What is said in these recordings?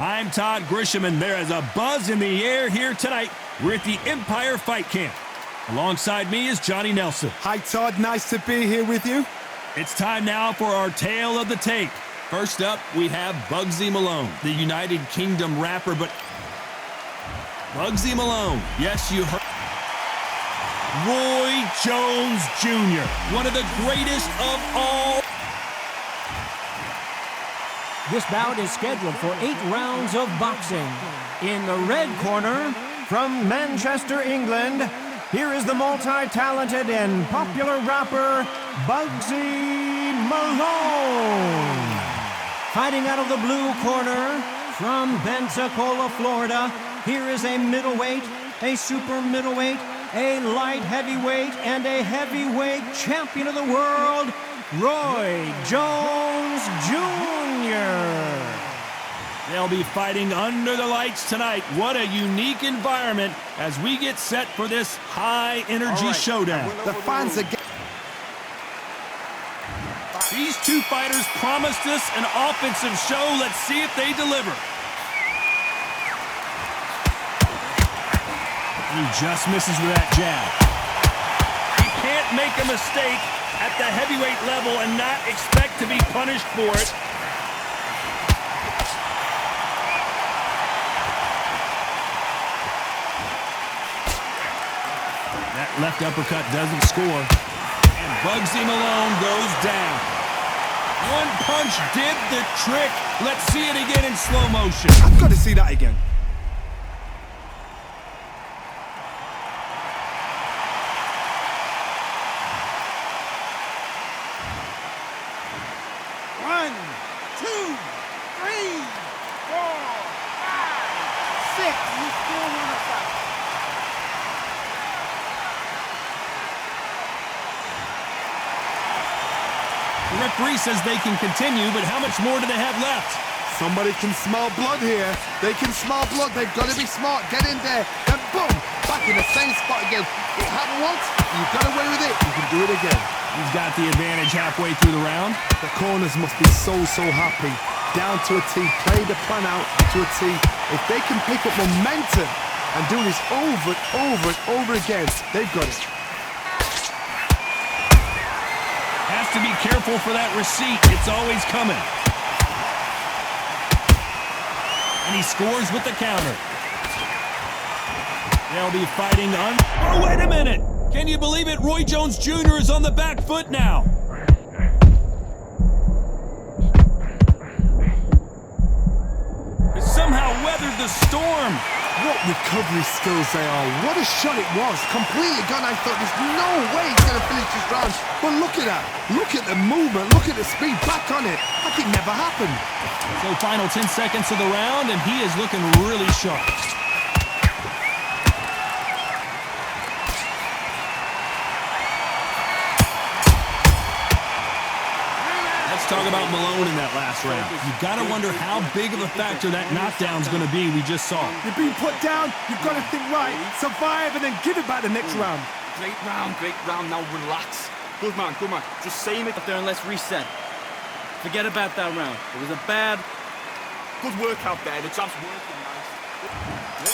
I'm Todd Grisham, and there is a buzz in the air here tonight. We're at the Empire Fight Camp. Alongside me is Johnny Nelson. Hi, Todd. Nice to be here with you. It's time now for our tale of the tape. First up, we have Bugzy Malone, the United Kingdom rapper, but Bugzy Malone, yes, you heard. Roy Jones Jr., one of the greatest of all. This bout is scheduled for 8 rounds of boxing. In the red corner, from Manchester, England, here is the multi-talented and popular rapper, Bugzy Malone. Fighting out of the blue corner, from Pensacola, Florida, here is a middleweight, a super middleweight, a light heavyweight, and a heavyweight champion of the world, Roy Jones Jr. They'll be fighting under the lights tonight. What a unique environment as we get set for this high-energy showdown. The fans are These two fighters promised us an offensive show. Let's see if they deliver. He just misses with that jab. He can't make a mistake at the heavyweight level and not expect to be punished for it. That left uppercut doesn't score. And Bugzy Malone goes down. One punch did the trick. Let's see it again in slow motion. I've got to see that again. One, two, three, 4, 5, 6. You still want to fight. The referee says they can continue, but how much more do they have left? Somebody can smell blood here. They can smell blood. They've got to be smart. Get in there. Then boom, back in the same spot again. It happened once. You got away with it. You can do it again. He's got the advantage halfway through the round. The corners must be so happy. Down to a T. Play the plan out to a T. If they can pick up momentum and do this over and over and over again, they've got it. Has to be careful for that receipt. It's always coming. And he scores with the counter. They'll be fighting on... Oh, wait a minute! Can you believe it? Roy Jones Jr. is on the back foot now. He somehow weathered the storm. What recovery skills they are. What a shot it was. Completely gone. I thought there's no way he's going to finish this round. But look at that. Look at the movement. Look at the speed. Back on it. Like it never happened. So final 10 seconds of the round, and he is looking really sharp. Talk about Malone in that last round. You've got to wonder how big of a factor that knockdown's going to be we just saw. You're being put down, you've got to think right, survive and then give it back the next round. Great round, now relax. Good man, just same it up there and let's reset. Forget about that round. It was a bad, good workout there, the job's working nice.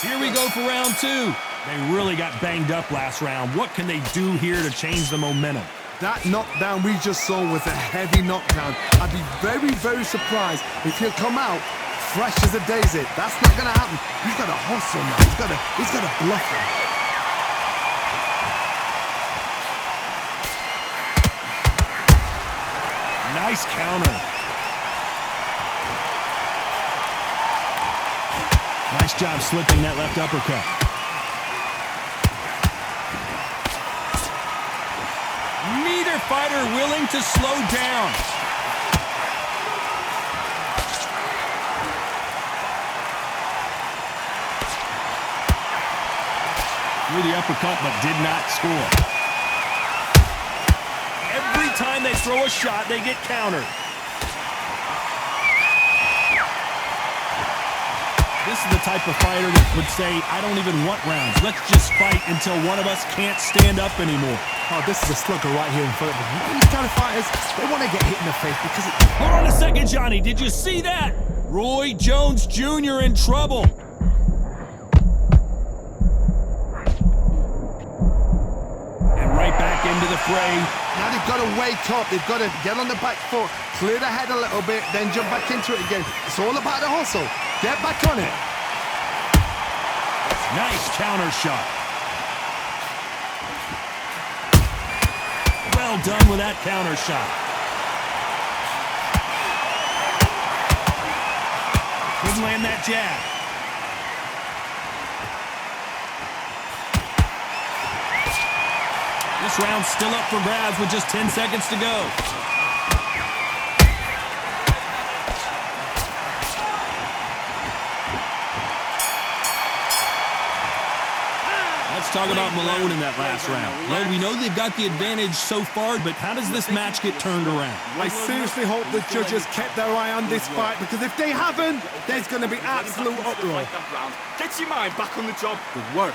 Here we go for round 2. They really got banged up last round. What can they do here to change the momentum? That knockdown we just saw was a heavy knockdown. I'd be very surprised if he'll come out fresh as a daisy. That's not going to happen. He's got to hustle now. He's got to bluff him. Nice counter. Nice job slipping that left uppercut. Neither fighter willing to slow down. Threw the uppercut but did not score. Every time they throw a shot, they get countered. This is the type of fighter that would say, I don't even want rounds. Let's just fight until one of us can't stand up anymore. Oh, this is a slugger right here in front of them. These kind of fighters, they want to get hit in the face because Hold on a second, Johnny. Did you see that? Roy Jones Jr. in trouble. And right back into the fray. Now they've got to wake up. They've got to get on the back foot, clear the head a little bit, then jump back into it again. It's all about the hustle. Get back on it. Nice counter shot. Well done with that counter shot. Couldn't land that jab. This round's still up for grabs with just 10 seconds to go. Let's talk about Malone in that last round. Well, we know they've got the advantage so far, but how does this match get turned around? I seriously hope the judges kept their eye on this fight, because if they haven't, there's going to be absolute uproar. Get your mind back on the job. Good work.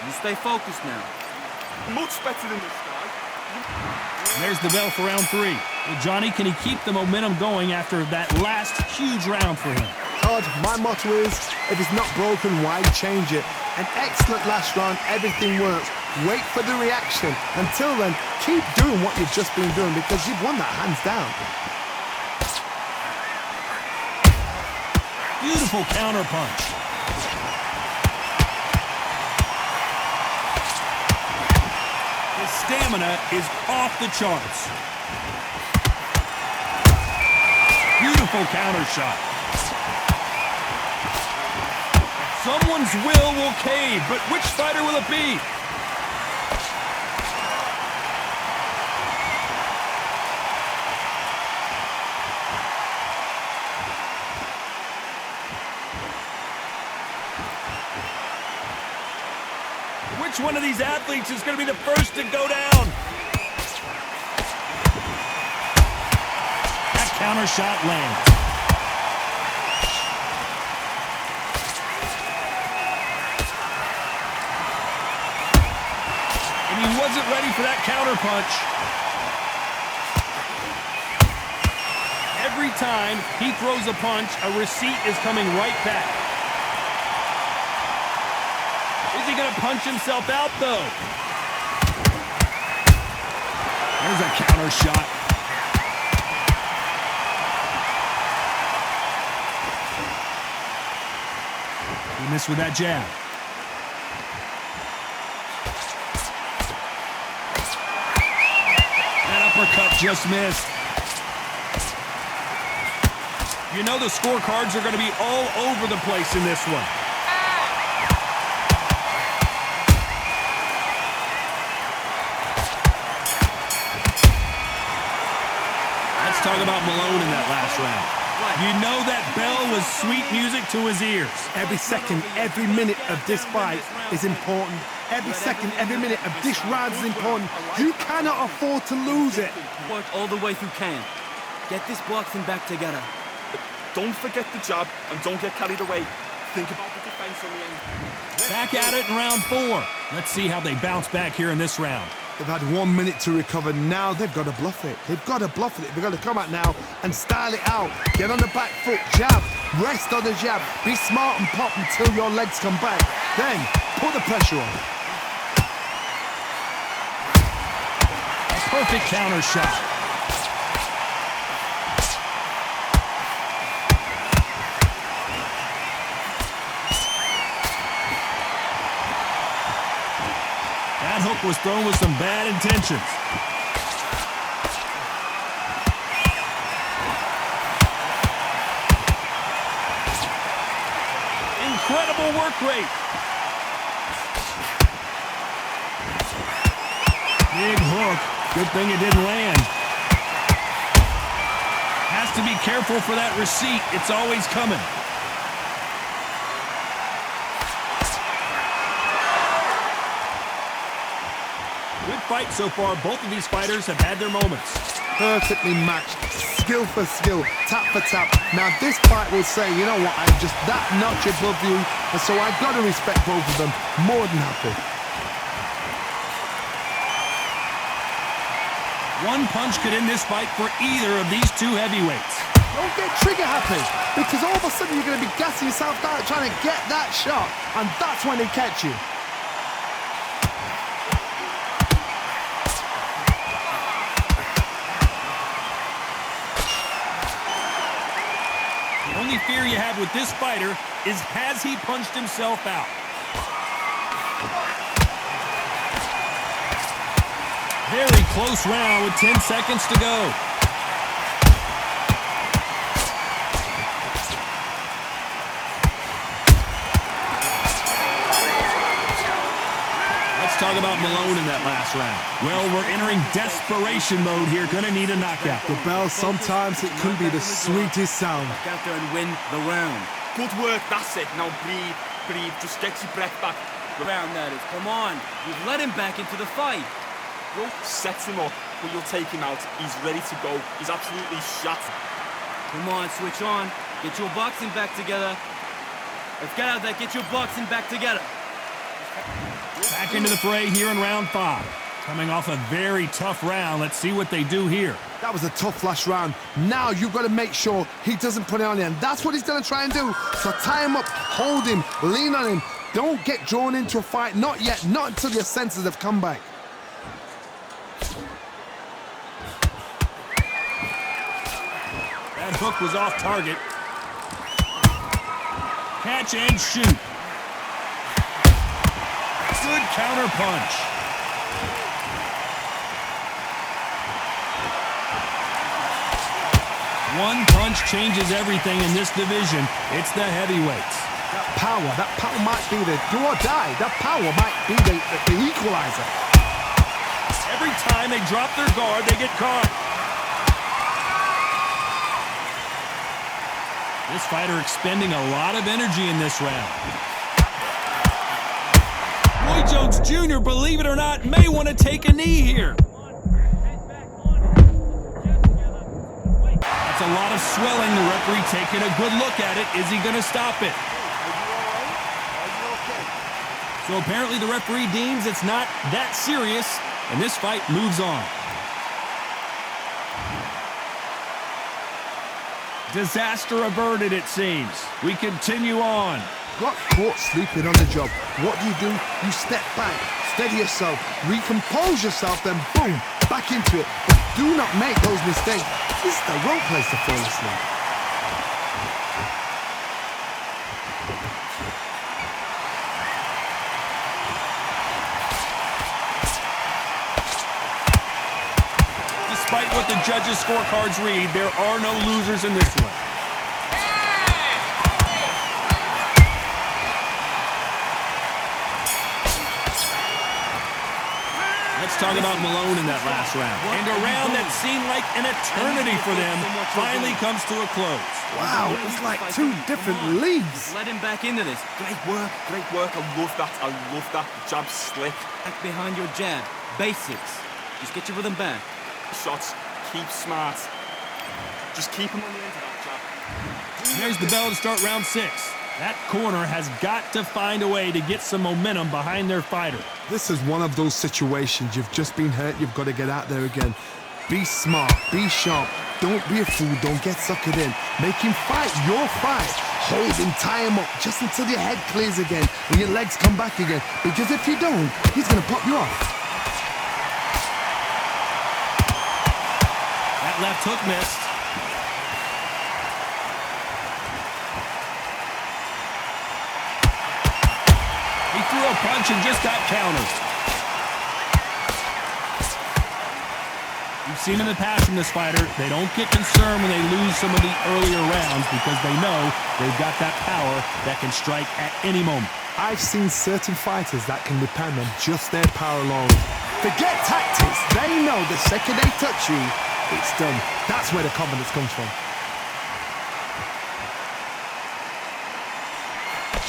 You stay focused now. Much better than this guy. There's the bell for round 3. Well, Johnny, can he keep the momentum going after that last huge round for him? Todd, my motto is, if it's not broken, why change it? An excellent last round, everything works. Wait for the reaction. Until then, keep doing what you've just been doing, because you've won that hands down. Beautiful counter punch. His stamina is off the charts. Beautiful counter shot. Someone's will cave, but which fighter will it be? Which one of these athletes is going to be the first to go down? That counter shot lands. And he wasn't ready for that counter punch. Every time he throws a punch, a receipt is coming right back. Is he going to punch himself out, though? There's a counter shot. He missed with that jab. That uppercut just missed. You know the scorecards are going to be all over the place in this one. Let's talk about Malone in that last round. You know that bell was sweet music to his ears. Every second, every minute of this fight is important. Every second, every minute of this round is important. You cannot afford to lose it. Work all the way through camp. Get this boxing back together. Don't forget the jab and don't get carried away. Think about the defense in the end. Back at it in round 4. Let's see how they bounce back here in this round. They've had 1 minute to recover. Now they've got to bluff it. They've got to bluff it. They've got to come out now and style it out. Get on the back foot, jab, rest on the jab. Be smart and pop until your legs come back. Then put the pressure on. A perfect counter shot. That hook was thrown with some bad intentions. Incredible work rate. Big hook. Good thing it didn't land. Has to be careful for that receipt. It's always coming. Good fight so far. Both of these fighters have had their moments. Perfectly matched, skill for skill, tap for tap. Now this fight will say, you know what, I'm just that notch above you, and so I've got to respect both of them. More than happy. One punch could end this fight for either of these two heavyweights. Don't get trigger happy, because all of a sudden you're going to be gassing yourself out trying to get that shot, and that's when they catch you. The only fear you have with this fighter is, has he punched himself out? Very close round with 10 seconds to go. Let's talk about Malone in that last round. Well, we're entering desperation mode here. Gonna need a knockout. The bell, sometimes it can be the sweetest sound. Get out there and win the round. Good work, that's it. Now breathe, breathe. Just get your breath back. Round that is. Come on. You've let him back into the fight. Sets him up, but you'll take him out. He's ready to go. He's absolutely shot. Come on, switch on. Get your boxing back together. Let's get out there. Get your boxing back together. Back into the fray here in round 5. Coming off a very tough round. Let's see what they do here. That was a tough last round. Now you've got to make sure he doesn't put it on you, and that's what he's going to try and do. So tie him up, hold him, lean on him. Don't get drawn into a fight. Not yet. Not until your senses have come back. That hook was off target. Catch and shoot. Good counter punch. One punch changes everything in this division. It's the heavyweights. That power might be the do or die. That power might be the equalizer. Every time they drop their guard, they get caught. This fighter expending a lot of energy in this round. Roy Jones Jr., believe it or not, may want to take a knee here. That's a lot of swelling. The referee taking a good look at it. Is he going to stop it? So apparently the referee deems it's not that serious, and this fight moves on. Disaster averted, it seems. We continue on. Got caught sleeping on the job. What do? You step back, steady yourself, recompose yourself, then boom, back into it. But do not make those mistakes. This is the wrong place to fall asleep. Despite what the judges' scorecards read, there are no losers in this one. Let's talk about Malone in that last round. And a round that seemed like an eternity for them finally comes to a close. Wow, it was like two different leagues. Let him back into this. Great work, great work. I love that. I love that. The jab slick. Back behind your jab. Basics. Just get your rhythm back. Shots, keep smart. Just keep him on the end of that jab. There's the bell to start round 6. That corner has got to find a way to get some momentum behind their fighter. This is one of those situations. You've just been hurt. You've got to get out there again. Be smart. Be sharp. Don't be a fool. Don't get suckered in. Make him fight your fight. Hold him, tie him up just until your head clears again and your legs come back again. Because if you don't, he's going to pop you off. That left hook missed. He threw a punch and just got countered. You've seen in the past from this fighter, they don't get concerned when they lose some of the earlier rounds because they know they've got that power that can strike at any moment. I've seen certain fighters that can depend on just their power alone. Forget tactics. They know the second they touch you, it's done. That's where the confidence comes from.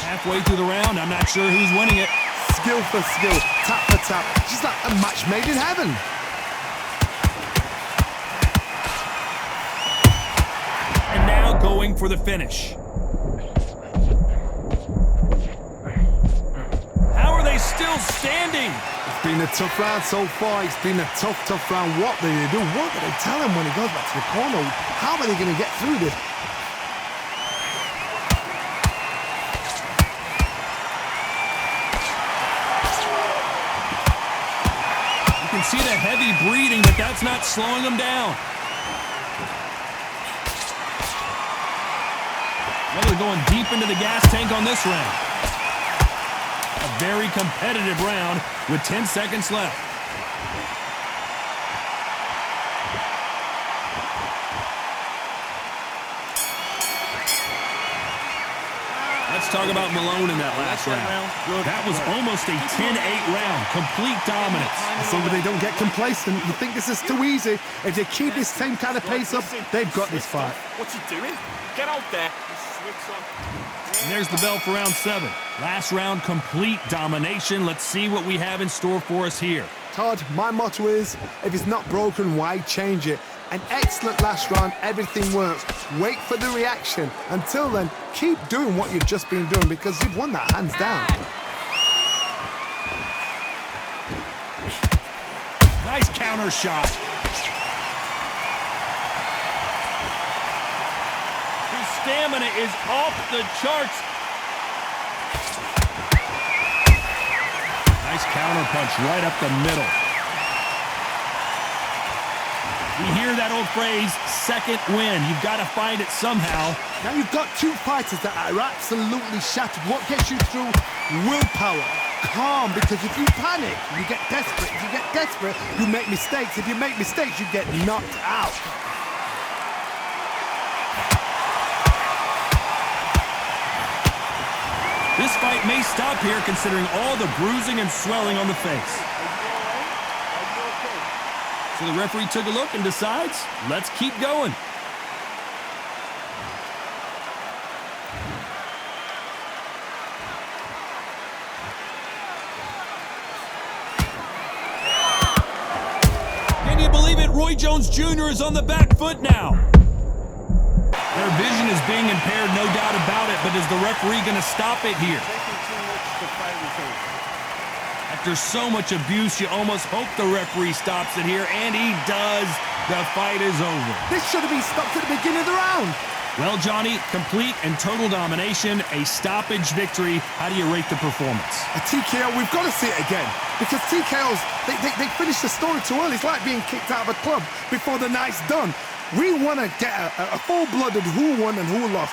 Halfway through the round, I'm not sure who's winning it. Skill for skill, tap for tap, just like a match made in heaven. And now going for the finish. How are they still standing? If It's been a tough round so far. It's been a tough round. What do they do? What do they tell him when he goes back to the corner? How are they going to get through this? You can see the heavy breathing, but that's not slowing him down. Well, they're going deep into the gas tank on this round. A very competitive round with 10 seconds left. Let's talk about Malone in that last round. That was almost a 10-8 round. Complete dominance. So they don't get complacent. You think this is too easy. If they keep this same kind of pace up, they've got this fight. What's he doing? Get out there. Switch on. And there's the bell for round 7. Last round, complete domination. Let's see what we have in store for us here. Todd, my motto is, if it's not broken, why change it? An excellent last round, everything works. Wait for the reaction. Until then, keep doing what you've just been doing because you've won that hands down. Nice counter shot. His stamina is off the charts. Nice counter punch right up the middle. We hear that old phrase, second win. You've got to find it somehow. Now you've got two fighters that are absolutely shattered. What gets you through? Willpower. Calm, because if you panic, you get desperate. If you get desperate, you make mistakes. If you make mistakes, you get knocked out. This fight may stop here considering all the bruising and swelling on the face. So the referee took a look and decides, let's keep going. Can you believe it? Roy Jones Jr. is on the back foot now. Their vision is being impaired, no doubt about it, but is the referee going to stop it here? After so much abuse, you almost hope the referee stops it here, and he does. The fight is over. This should have been stopped at the beginning of the round. Well, Johnny, complete and total domination, a stoppage victory. How do you rate the performance? A TKO, we've got to see it again. Because TKOs, they finish the story too early. It's like being kicked out of a club before the night's done. We want to get a full-blooded who won and who lost.